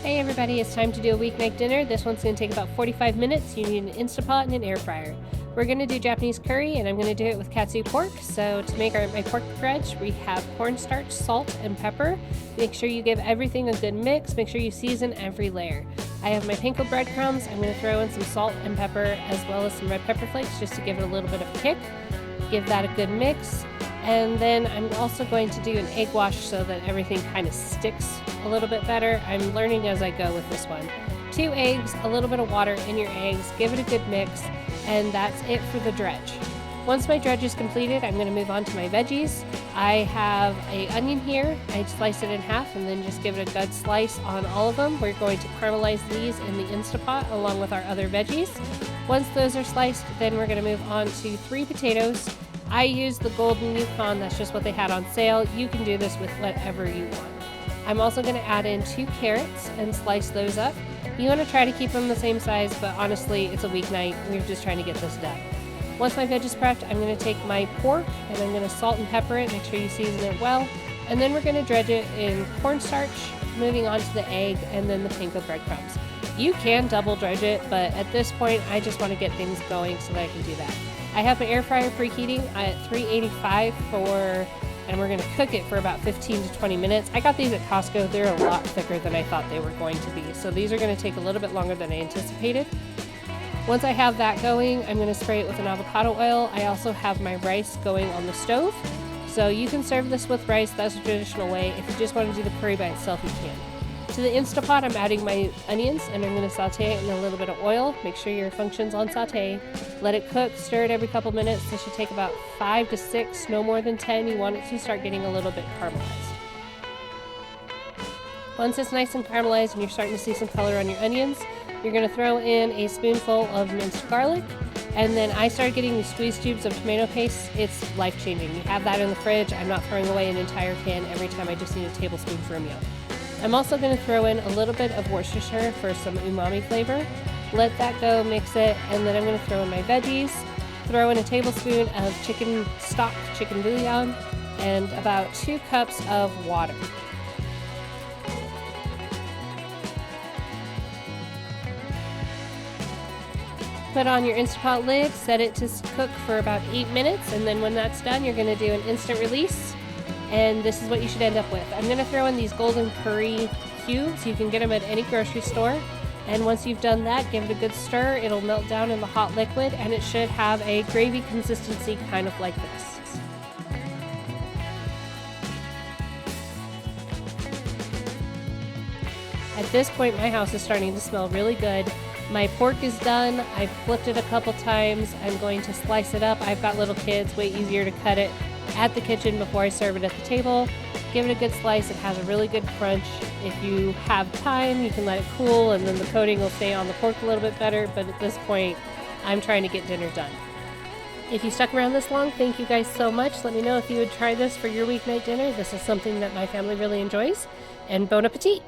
Hey everybody, it's time to do a weeknight dinner. This one's going to take about 45 minutes. You need an Instapot and an air fryer. We're going to do Japanese curry and I'm going to do it with Katsu pork. So to make my pork dredge, we have cornstarch, salt, and pepper. Make sure you give everything a good mix. Make sure you season every layer. I have my panko breadcrumbs. I'm going to throw in some salt and pepper as well as some red pepper flakes just to give it a little bit of a kick. Give that a good mix. And then I'm also going to do an egg wash so that everything kind of sticks a little bit better. I'm learning as I go with this one. 2 eggs, a little bit of water in your eggs, give it a good mix, and that's it for the dredge. Once my dredge is completed, I'm going to move on to my veggies. I have an onion here. I slice it in half and then just give it a good slice on all of them. We're going to caramelize these in the Instapot along with our other veggies. Once those are sliced, then we're going to move on to 3 potatoes. I use the golden Yukon, that's just what they had on sale. You can do this with whatever you want. I'm also going to add in 2 carrots and slice those up. You want to try to keep them the same size, but honestly, it's a weeknight. We're just trying to get this done. Once my veg is prepped, I'm going to take my pork and I'm going to salt and pepper it. Make sure you season it well. And then we're going to dredge it in cornstarch, moving on to the egg and then the panko breadcrumbs. You can double dredge it, but at this point, I just want to get things going so that I can do that. I have my air fryer preheating at 385 and we're going to cook it for about 15 to 20 minutes. I got these at Costco. They're a lot thicker than I thought they were going to be. So these are going to take a little bit longer than I anticipated. Once I have that going, I'm going to spray it with an avocado oil. I also have my rice going on the stove. So you can serve this with rice. That's the traditional way. If you just want to do the curry by itself, you can. To the Instapot, I'm adding my onions and I'm going to saute it in a little bit of oil. Make sure your function's on saute. Let it cook, stir it every couple minutes. This should take about 5 to 6, no more than 10. You want it to start getting a little bit caramelized. Once it's nice and caramelized and you're starting to see some color on your onions, you're going to throw in a spoonful of minced garlic. And then I started getting these squeeze tubes of tomato paste. It's life-changing. You have that in the fridge. I'm not throwing away an entire can every time. I just need a tablespoon for a meal. I'm also going to throw in a little bit of Worcestershire for some umami flavor. Let that go, mix it, and then I'm going to throw in my veggies. Throw in a tablespoon of chicken stock, chicken bouillon, and about 2 cups of water. Put on your Instapot lid, set it to cook for about 8 minutes, and then when that's done, you're going to do an instant release. And this is what you should end up with. I'm going to throw in these golden curry cubes. You can get them at any grocery store. And once you've done that, give it a good stir. It'll melt down in the hot liquid and it should have a gravy consistency kind of like this. At this point, my house is starting to smell really good. My pork is done. I've flipped it a couple times. I'm going to slice it up. I've got little kids, way easier to cut it at the kitchen before I serve it at the table. Give it a good slice. It has a really good crunch. If you have time, you can let it cool and then the coating will stay on the pork a little bit better, but at this point, I'm trying to get dinner done. If you stuck around this long, thank you guys so much. Let me know if you would try this for your weeknight dinner. This is something that my family really enjoys, and bon appetit!